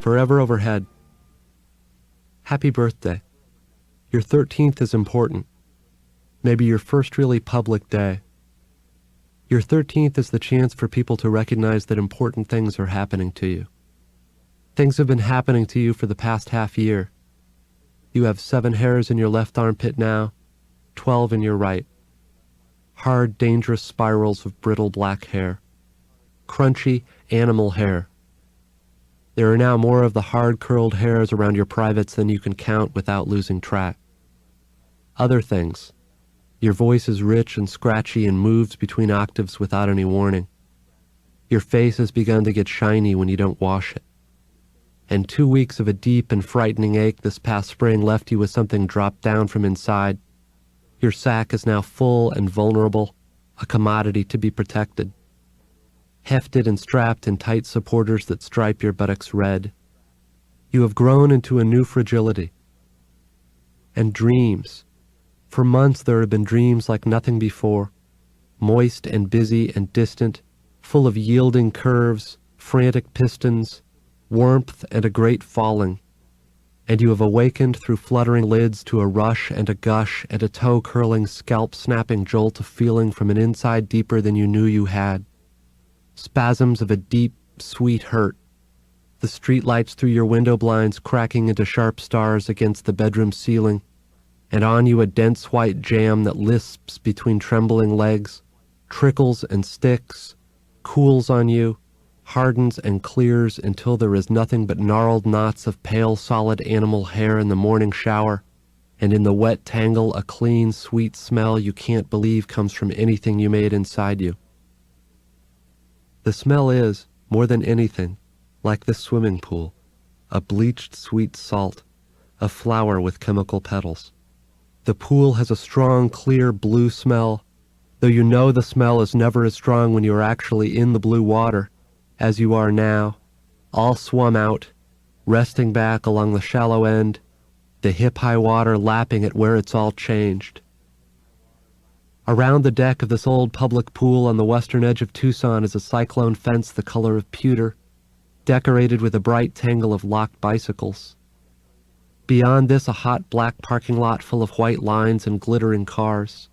forever overhead. Happy birthday. Your 13th is important. Maybe your first really public day. Your 13th is the chance for people to recognize that important things are happening to you. Things have been happening to you for the past half year. You have 7 hairs in your left armpit now, 12 in your right. Hard, dangerous spirals of brittle black hair. Crunchy, animal hair. There are now more of the hard curled hairs around your privates than you can count without losing track. Other things. Your voice is rich and scratchy and moves between octaves without any warning. Your face has begun to get shiny when you don't wash it. And 2 weeks of a deep and frightening ache this past spring left you with something dropped down from inside. Your sack is now full and vulnerable, a commodity to be protected. Hefted and strapped in tight supporters that stripe your buttocks red. You have grown into a new fragility. And dreams. For months there have been dreams like nothing before, moist and busy and distant, full of yielding curves, frantic pistons, warmth and a great falling. And you have awakened through fluttering lids to a rush and a gush and a toe-curling, scalp-snapping jolt of feeling from an inside deeper than you knew you had. Spasms of a deep, sweet hurt. The streetlights through your window blinds cracking into sharp stars against the bedroom ceiling, and on you a dense white jam that lisps between trembling legs, trickles and sticks, cools on you, hardens and clears until there is nothing but gnarled knots of pale, solid animal hair in the morning shower, and in the wet tangle a clean, sweet smell you can't believe comes from anything you made inside you. The smell is, more than anything, like this swimming pool, a bleached sweet salt, a flower with chemical petals. The pool has a strong, clear blue smell, though you know the smell is never as strong when you are actually in the blue water, as you are now, all swum out, resting back along the shallow end, the hip-high water lapping at where it's all changed. Around the deck of this old public pool on the western edge of Tucson is a cyclone fence the color of pewter, decorated with a bright tangle of locked bicycles. Beyond this, a hot black parking lot full of white lines and glittering cars.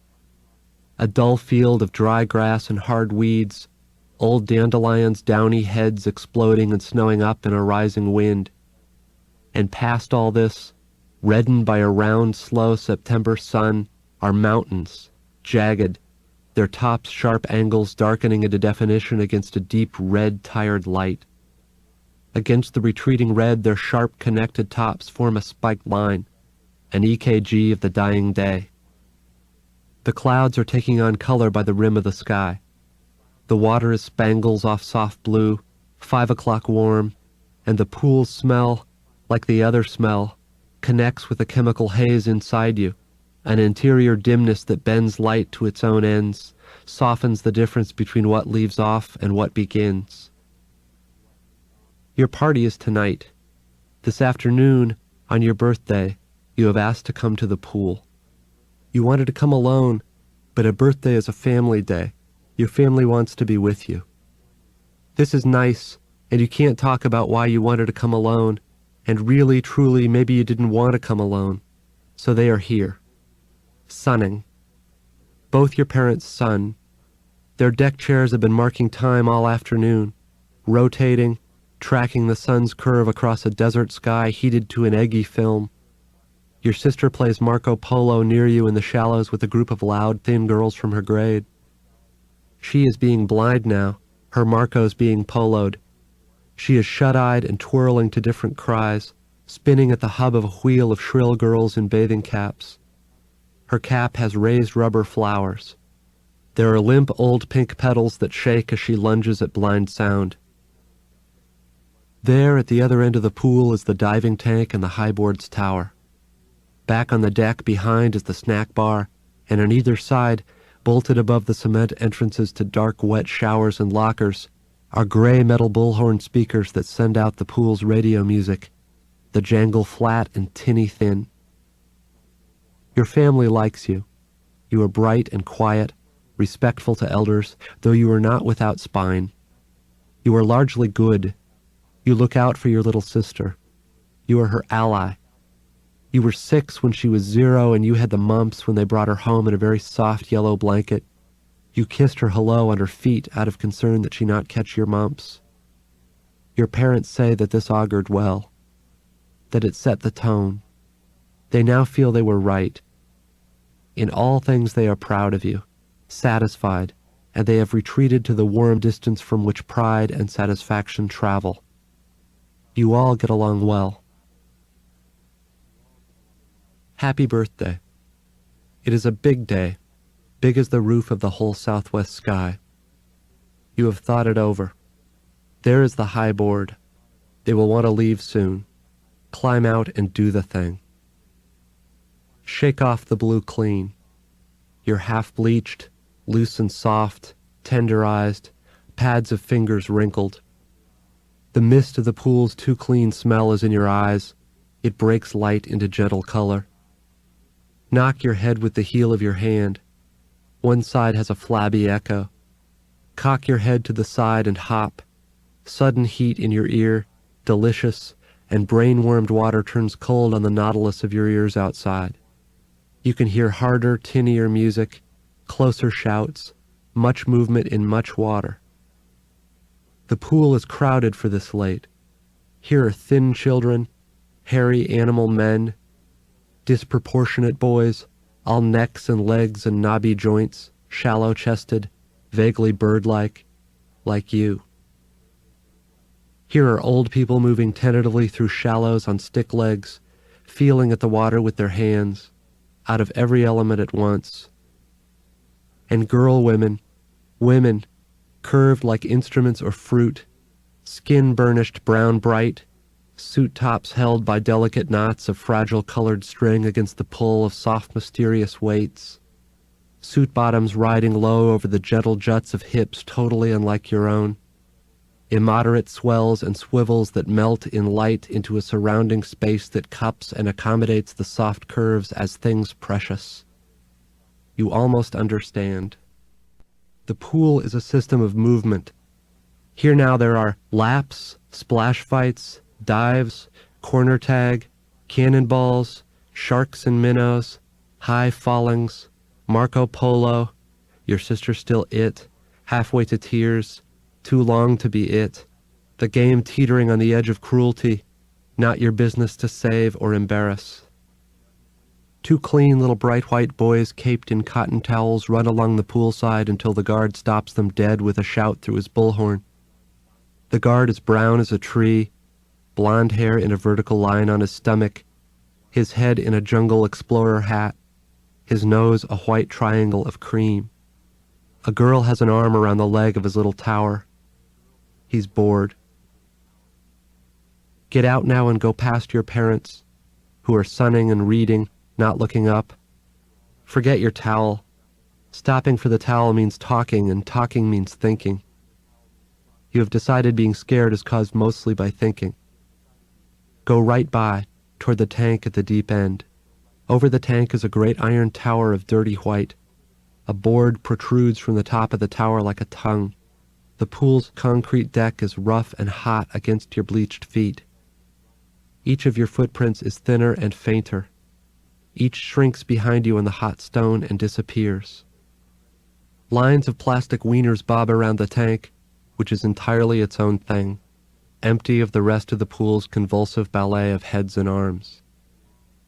A dull field of dry grass and hard weeds, old dandelions' downy heads exploding and snowing up in a rising wind. And past all this, reddened by a round, slow September sun, are mountains, jagged, their tops sharp angles darkening into definition against a deep red tired light. Against the retreating red their sharp connected tops form a spiked line, an EKG of the dying day. The clouds are taking on color by the rim of the sky. The water is spangles off soft blue, 5 o'clock warm, and the pool's smell, like the other smell, connects with a chemical haze inside you, an interior dimness that bends light to its own ends, softens the difference between what leaves off and what begins. Your party is tonight. This afternoon, on your birthday, you have asked to come to the pool. You wanted to come alone, but a birthday is a family day. Your family wants to be with you. This is nice, and you can't talk about why you wanted to come alone, and really, truly, maybe you didn't want to come alone. So they are here. Sunning. Both your parents sun. Their deck chairs have been marking time all afternoon, rotating, tracking the sun's curve across a desert sky heated to an eggy film. Your sister plays Marco Polo near you in the shallows with a group of loud, thin girls from her grade. She is being blind now, her Marco's being poloed. She is shut-eyed and twirling to different cries, spinning at the hub of a wheel of shrill girls in bathing caps. Her cap has raised rubber flowers. There are limp old pink petals that shake as she lunges at blind sound. There, at the other end of the pool, is the diving tank and the highboards tower. Back on the deck behind is the snack bar, and on either side, bolted above the cement entrances to dark, wet showers and lockers, are gray metal bullhorn speakers that send out the pool's radio music, the jangle flat and tinny thin. Your family likes you. You are bright and quiet, respectful to elders, though you are not without spine. You are largely good. You look out for your little sister. You are her ally. You were 6 when she was 0 and you had the mumps when they brought her home in a very soft yellow blanket. You kissed her hello on her feet out of concern that she not catch your mumps. Your parents say that this augured well, that it set the tone. They now feel they were right. In all things they are proud of you, satisfied, and they have retreated to the warm distance from which pride and satisfaction travel. You all get along well. Happy birthday. It is a big day, big as the roof of the whole southwest sky. You have thought it over. There is the high board. They will want to leave soon. Climb out and do the thing. Shake off the blue clean. You're half-bleached, loose and soft, tenderized, pads of fingers wrinkled. The mist of the pool's too clean smell is in your eyes. It breaks light into gentle color. Knock your head with the heel of your hand. One side has a flabby echo. Cock your head to the side and hop. Sudden heat in your ear, delicious, and brain-warmed water turns cold on the nautilus of your ears outside. You can hear harder, tinnier music, closer shouts, much movement in much water. The pool is crowded for this late. Here are thin children, hairy animal men, disproportionate boys, all necks and legs and knobby joints, shallow-chested, vaguely bird-like, like you. Here are old people moving tentatively through shallows on stick legs, feeling at the water with their hands, out of every element at once. And girl women, curved like instruments or fruit, skin burnished brown bright, suit tops held by delicate knots of fragile colored string against the pull of soft mysterious weights, suit bottoms riding low over the gentle juts of hips totally unlike your own, immoderate swells and swivels that melt in light into a surrounding space that cups and accommodates the soft curves as things precious. You almost understand. The pool is a system of movement. Here now there are laps, splash fights, dives, corner tag, cannonballs, sharks and minnows, high fallings, Marco Polo, your sister still it, halfway to tears, too long to be it, the game teetering on the edge of cruelty, not your business to save or embarrass. 2 clean little bright white boys caped in cotton towels run along the poolside until the guard stops them dead with a shout through his bullhorn. The guard is brown as a tree, blonde hair in a vertical line on his stomach, his head in a jungle explorer hat, his nose a white triangle of cream. A girl has an arm around the leg of his little tower. He's bored. Get out now and go past your parents, who are sunning and reading, not looking up. Forget your towel. Stopping for the towel means talking, and talking means thinking. You have decided being scared is caused mostly by thinking. Go right by, toward the tank at the deep end. Over the tank is a great iron tower of dirty white. A board protrudes from the top of the tower like a tongue. The pool's concrete deck is rough and hot against your bleached feet. Each of your footprints is thinner and fainter. Each shrinks behind you on the hot stone and disappears. Lines of plastic wieners bob around the tank, which is entirely its own thing, empty of the rest of the pool's convulsive ballet of heads and arms.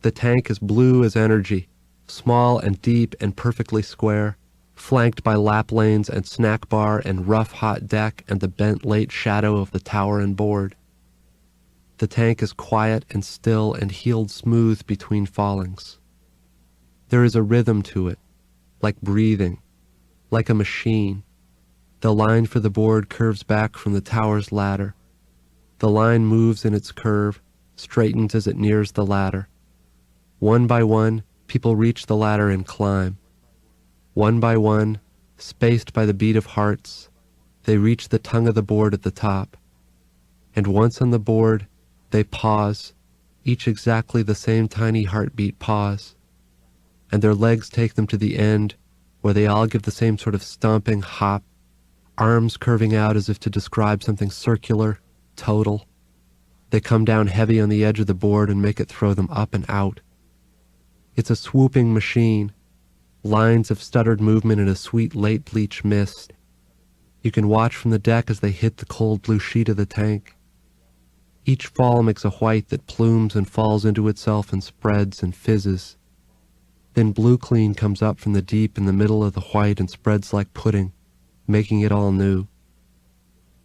The tank is blue as energy, small and deep and perfectly square, flanked by lap lanes and snack bar and rough hot deck and the bent late shadow of the tower and board. The tank is quiet and still and heeled smooth between fallings. There is a rhythm to it, like breathing, like a machine. The line for the board curves back from the tower's ladder. The line moves in its curve, straightens as it nears the ladder. One by one, people reach the ladder and climb. One by one, spaced by the beat of hearts, they reach the tongue of the board at the top. And once on the board, they pause, each exactly the same tiny heartbeat pause. And their legs take them to the end, where they all give the same sort of stomping hop, arms curving out as if to describe something circular, total, They come down heavy on the edge of the board and make it throw them up and out. It's a swooping machine, lines of stuttered movement in a sweet late bleach mist. You can watch from the deck as they hit the cold blue sheet of the tank. Each fall makes a white that plumes and falls into itself and spreads and fizzes. Then blue clean comes up from the deep in the middle of the white and spreads like pudding, making it all new.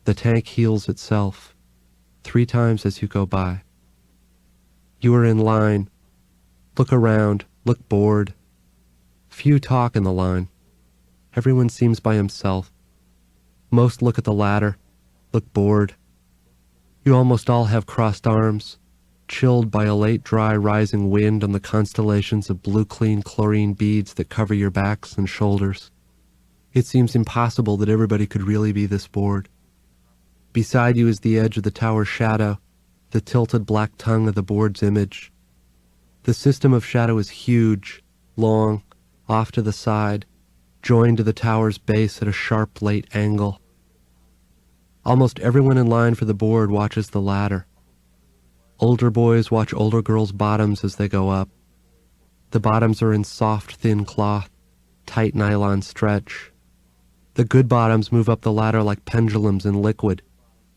The tank heals itself, 3 times as you go by. You are in line. Look around, look bored. Few talk in the line. Everyone seems by himself. Most look at the ladder, look bored. You almost all have crossed arms, chilled by a late dry rising wind on the constellations of blue clean chlorine beads that cover your backs and shoulders. It seems impossible that everybody could really be this bored. Beside you is the edge of the tower's shadow, the tilted black tongue of the board's image. The system of shadow is huge, long, off to the side, joined to the tower's base at a sharp late angle. Almost everyone in line for the board watches the ladder. Older boys watch older girls' bottoms as they go up. The bottoms are in soft, thin cloth, tight nylon stretch. The good bottoms move up the ladder like pendulums in liquid,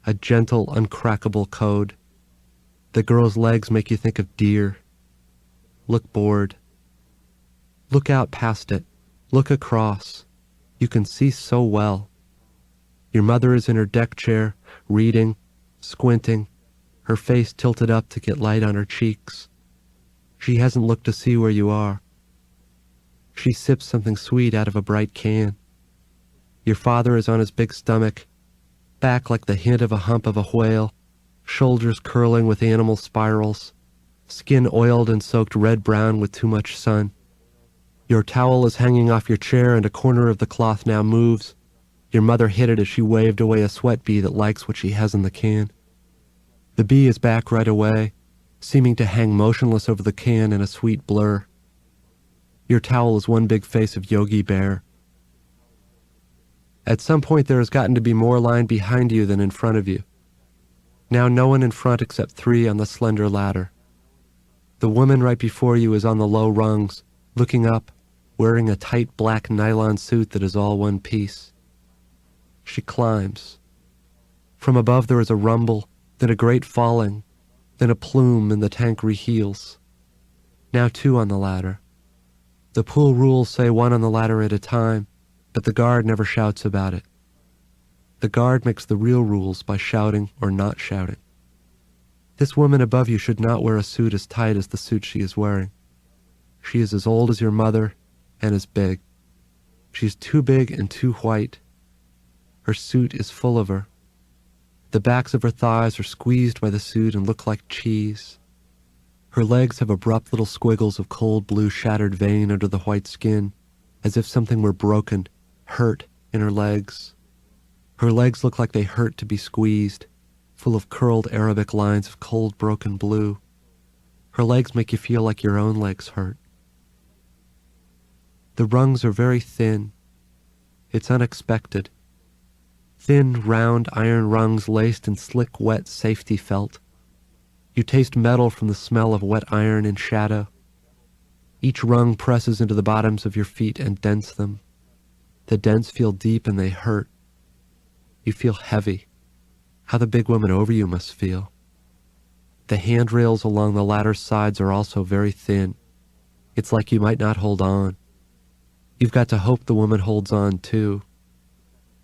a gentle, uncrackable code. The girls' legs make you think of deer. Look bored. Look out past it. Look across. You can see so well. Your mother is in her deck chair, reading, squinting, her face tilted up to get light on her cheeks. She hasn't looked to see where you are. She sips something sweet out of a bright can. Your father is on his big stomach, back like the hint of a hump of a whale, shoulders curling with animal spirals, skin oiled and soaked red-brown with too much sun. Your towel is hanging off your chair and a corner of the cloth now moves. Your mother hit it as she waved away a sweat bee that likes what she has in the can. The bee is back right away, seeming to hang motionless over the can in a sweet blur. Your towel is one big face of Yogi Bear. At some point there has gotten to be more line behind you than in front of you. Now no one in front except 3 on the slender ladder. The woman right before you is on the low rungs, looking up, wearing a tight black nylon suit that is all one piece. She climbs. From above there is a rumble, then a great falling, then a plume, and the tank reheals. Now 2 on the ladder. The pool rules say 1 on the ladder at a time, but the guard never shouts about it. The guard makes the real rules by shouting or not shouting. This woman above you should not wear a suit as tight as the suit she is wearing. She is as old as your mother and as big. She is too big and too white. Her suit is full of her. The backs of her thighs are squeezed by the suit and look like cheese. Her legs have abrupt little squiggles of cold blue shattered vein under the white skin, as if something were broken, hurt in her legs. Her legs look like they hurt to be squeezed, full of curled Arabic lines of cold broken blue. Her legs make you feel like your own legs hurt. The rungs are very thin. It's unexpected. Thin, round iron rungs laced in slick, wet safety felt. You taste metal from the smell of wet iron in shadow. Each rung presses into the bottoms of your feet and dents them. The dents feel deep and they hurt. You feel heavy. How the big woman over you must feel. The handrails along the ladder's sides are also very thin. It's like you might not hold on. You've got to hope the woman holds on too.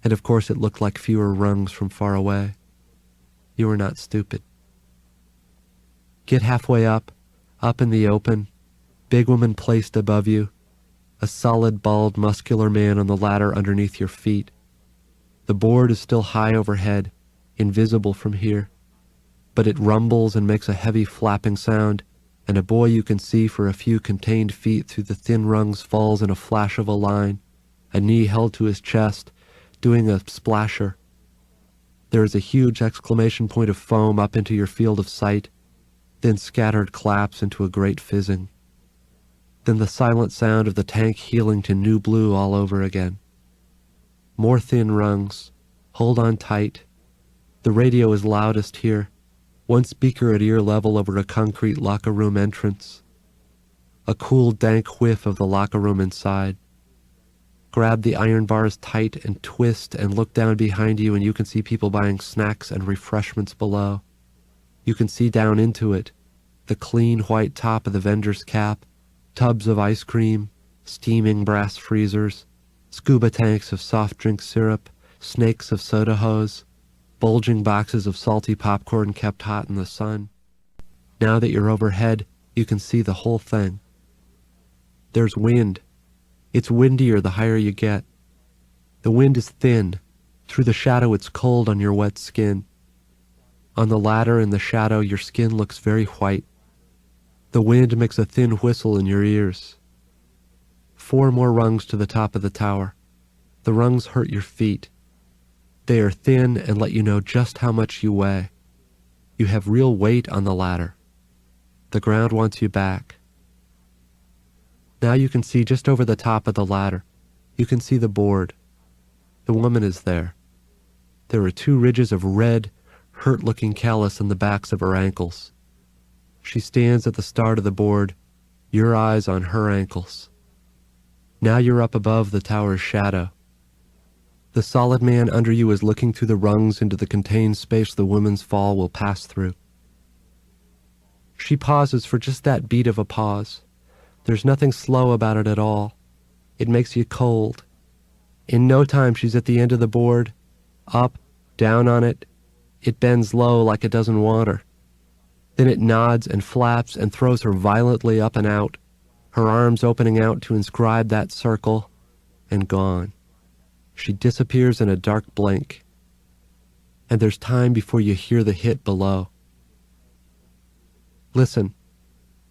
And of course it looked like fewer rungs from far away. You were not stupid. Get halfway up in the open, big woman placed above you, a solid, bald, muscular man on the ladder underneath your feet. The board is still high overhead, invisible from here, but it rumbles and makes a heavy flapping sound, and a boy you can see for a few contained feet through the thin rungs falls in a flash of a line, a knee held to his chest, doing a splasher. There is a huge exclamation point of foam up into your field of sight, then scattered claps into a great fizzing. Then the silent sound of the tank healing to new blue all over again. More thin rungs. Hold on tight. The radio is loudest here. One speaker at ear level over a concrete locker room entrance. A cool, dank whiff of the locker room inside. Grab the iron bars tight and twist and look down behind you, and you can see people buying snacks and refreshments below. You can see down into it, the clean white top of the vendor's cap, tubs of ice cream, steaming brass freezers, scuba tanks of soft drink syrup, snakes of soda hose, bulging boxes of salty popcorn kept hot in the sun. Now that you're overhead, you can see the whole thing. There's wind. It's windier the higher you get. The wind is thin. Through the shadow it's cold on your wet skin. On the ladder in the shadow your skin looks very white. The wind makes a thin whistle in your ears. 4 more rungs to the top of the tower. The rungs hurt your feet. They are thin and let you know just how much you weigh. You have real weight on the ladder. The ground wants you back. Now you can see just over the top of the ladder. You can see the board. The woman is there. There are 2 ridges of red, hurt-looking callus on the backs of her ankles. She stands at the start of the board, your eyes on her ankles. Now you're up above the tower's shadow. The solid man under you is looking through the rungs into the contained space the woman's fall will pass through. She pauses for just that beat of a pause. There's nothing slow about it at all. It makes you cold. In no time she's at the end of the board, up, down on it. It bends low like it doesn't want her. Then it nods and flaps and throws her violently up and out, her arms opening out to inscribe that circle, and gone. She disappears in a dark blink. And there's time before you hear the hit below. Listen,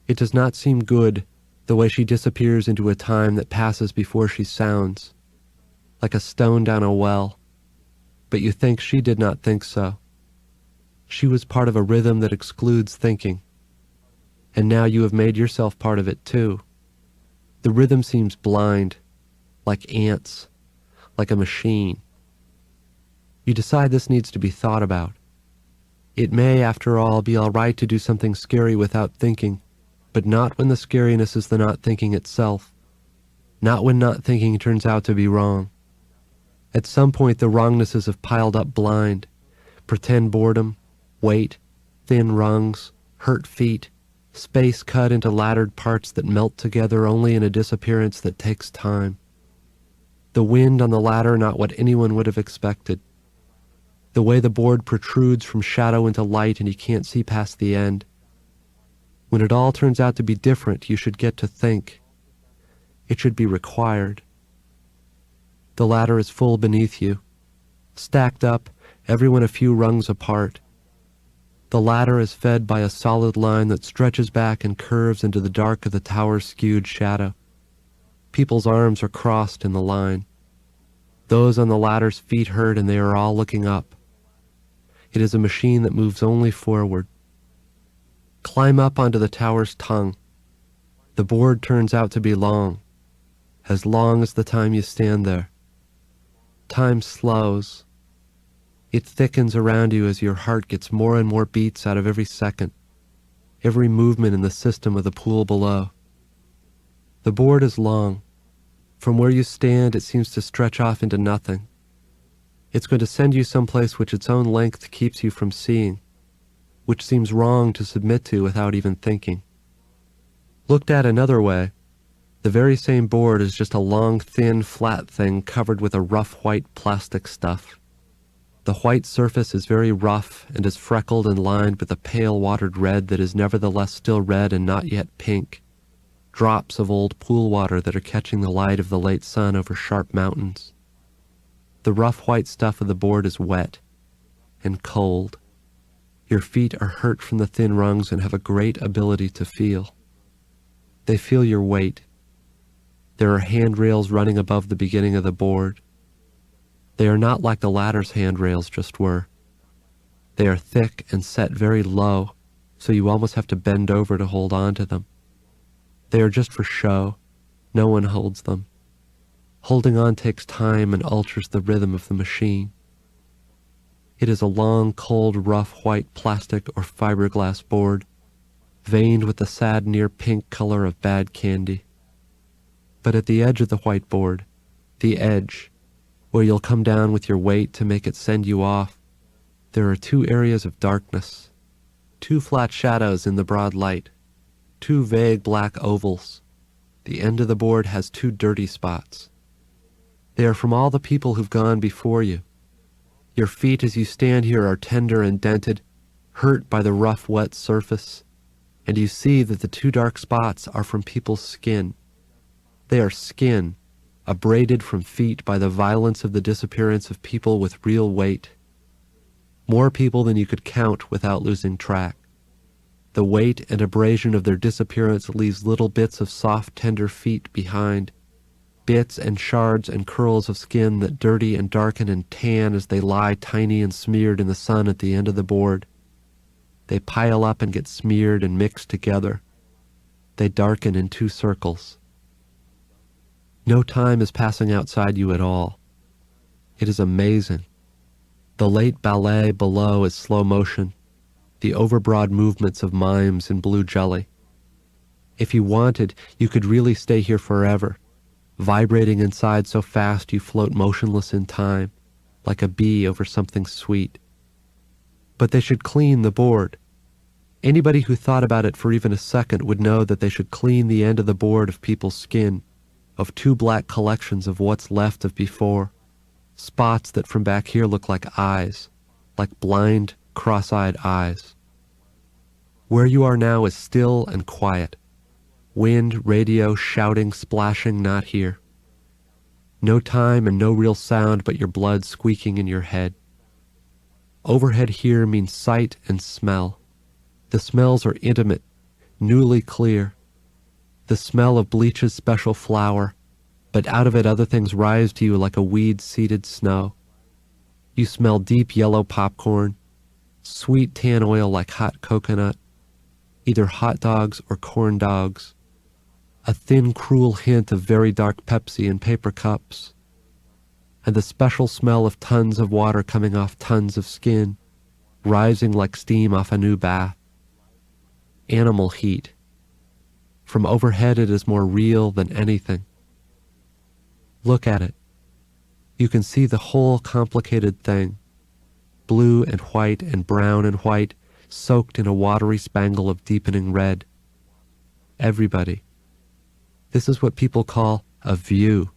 it does not seem good the way she disappears into a time that passes before she sounds, like a stone down a well. But you think she did not think so. She was part of a rhythm that excludes thinking. And now you have made yourself part of it too. The rhythm seems blind, like ants, like a machine. You decide this needs to be thought about. It may, after all, be all right to do something scary without thinking, but not when the scariness is the not thinking itself. Not when not thinking turns out to be wrong. At some point the wrongnesses have piled up blind. Pretend boredom, weight, thin rungs, hurt feet, space cut into laddered parts that melt together only in a disappearance that takes time. The wind on the ladder not what anyone would have expected. The way the board protrudes from shadow into light and you can't see past the end. When it all turns out to be different, you should get to think. It should be required. The ladder is full beneath you, stacked up, everyone a few rungs apart. The ladder is fed by a solid line that stretches back and curves into the dark of the tower's skewed shadow. People's arms are crossed in the line. Those on the ladder's feet hurt and they are all looking up. It is a machine that moves only forward. Climb up onto the tower's tongue. The board turns out to be long as the time you stand there. Time slows. It thickens around you as your heart gets more and more beats out of every second, every movement in the system of the pool below. The board is long. From where you stand, it seems to stretch off into nothing. It's going to send you someplace which its own length keeps you from seeing, which seems wrong to submit to without even thinking. Looked at another way, the very same board is just a long, thin, flat thing covered with a rough white plastic stuff. The white surface is very rough and is freckled and lined with a pale watered red that is nevertheless still red and not yet pink. Drops of old pool water that are catching the light of the late sun over sharp mountains. The rough white stuff of the board is wet and cold. Your feet are hurt from the thin rungs and have a great ability to feel. They feel your weight. There are handrails running above the beginning of the board. They are not like the ladder's handrails just were. They are thick and set very low, so you almost have to bend over to hold on to them. They are just for show. No one holds them. Holding on takes time and alters the rhythm of the machine. It is a long, cold, rough white plastic or fiberglass board, veined with the sad near-pink color of bad candy. But at the edge of the whiteboard, the edge, where you'll come down with your weight to make it send you off, there are 2 areas of darkness, 2 flat shadows in the broad light, 2 vague black ovals. The end of the board has 2 dirty spots. They are from all the people who've gone before you. Your feet as you stand here are tender and dented, hurt by the rough, wet surface, and you see that the 2 dark spots are from people's skin. They are skin, abraded from feet by the violence of the disappearance of people with real weight. More people than you could count without losing track. The weight and abrasion of their disappearance leaves little bits of soft, tender feet behind, bits and shards and curls of skin that dirty and darken and tan as they lie tiny and smeared in the sun at the end of the board. They pile up and get smeared and mixed together. They darken in 2 circles. No time is passing outside you at all. It is amazing. The late ballet below is slow motion, the overbroad movements of mimes in blue jelly. If you wanted, you could really stay here forever, vibrating inside so fast you float motionless in time, like a bee over something sweet. But they should clean the board. Anybody who thought about it for even a second would know that they should clean the end of the board of people's skin, of 2 black collections of what's left of before, spots that from back here look like eyes, like blind, cross-eyed eyes. Where you are now is still and quiet. Wind, radio, shouting, splashing, not here. No time and no real sound but your blood squeaking in your head. Overhead here means sight and smell. The smells are intimate, newly clear. The smell of Bleach's special flower, but out of it other things rise to you like a weed-seeded snow. You smell deep yellow popcorn, sweet tan oil like hot coconut, either hot dogs or corn dogs, a thin, cruel hint of very dark Pepsi in paper cups, and the special smell of tons of water coming off tons of skin, rising like steam off a new bath. Animal heat. From overhead it is more real than anything. Look at it. You can see the whole complicated thing, blue and white and brown and white, soaked in a watery spangle of deepening red. Everybody. This is what people call a view.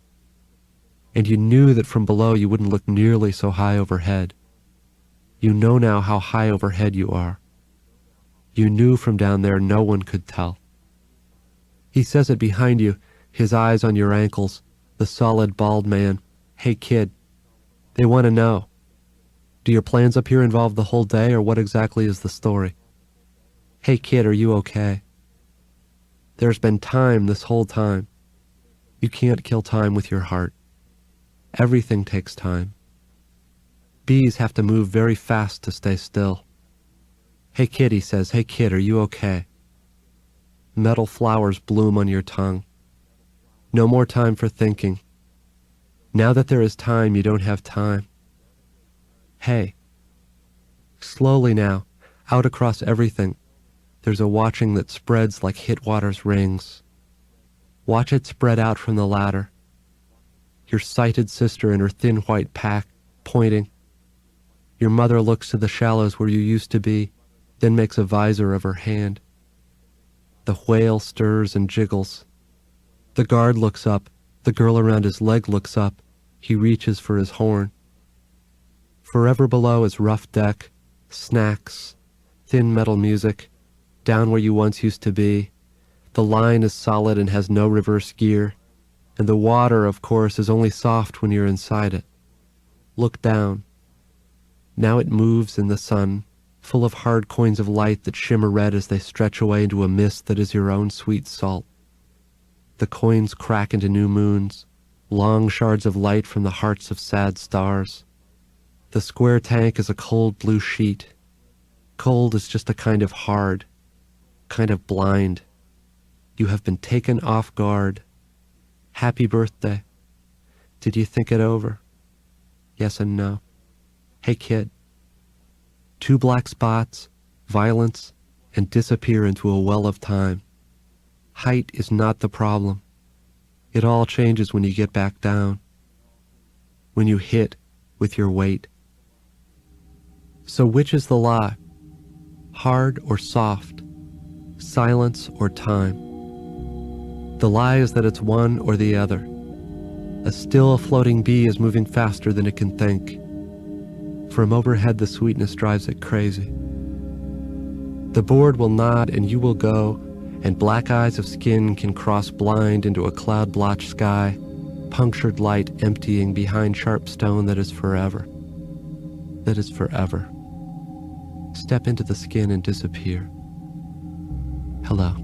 And you knew that from below you wouldn't look nearly so high overhead. You know now how high overhead you are. You knew from down there no one could tell. He says it behind you, his eyes on your ankles, the solid bald man. Hey kid, they want to know. Do your plans up here involve the whole day, or what exactly is the story? Hey kid, are you okay? There's been time this whole time. You can't kill time with your heart. Everything takes time. Bees have to move very fast to stay still. Hey kid, he says, hey kid, are you okay? Metal flowers bloom on your tongue. No more time for thinking. Now that there is time, you don't have time. Hey. Slowly now, out across everything, there's a watching that spreads like Hitwater's rings. Watch it spread out from the ladder. Your sighted sister in her thin white pack, pointing. Your mother looks to the shallows where you used to be, then makes a visor of her hand. The whale stirs and jiggles. The guard looks up, the girl around his leg looks up, he reaches for his horn. Forever below is rough deck, snacks, thin metal music, down where you once used to be. The line is solid and has no reverse gear, and the water, of course, is only soft when you're inside it. Look down. Now it moves in the sun, full of hard coins of light that shimmer red as they stretch away into a mist that is your own sweet salt. The coins crack into new moons, long shards of light from the hearts of sad stars. The square tank is a cold blue sheet. Cold is just a kind of hard, kind of blind. You have been taken off guard. Happy birthday. Did you think it over? Yes and no. Hey kid, Two black spots, violence, and disappear into a well of time. Height is not the problem. It all changes when you get back down, when you hit with your weight. So which is the lie? Hard or soft? Silence or time? The lie is that it's one or the other. A still floating bee is moving faster than it can think. From overhead, the sweetness drives it crazy. The board will nod and you will go, and black eyes of skin can cross blind into a cloud-blotched sky, punctured light emptying behind sharp stone that is forever. That is forever. Step into the skin and disappear. Hello.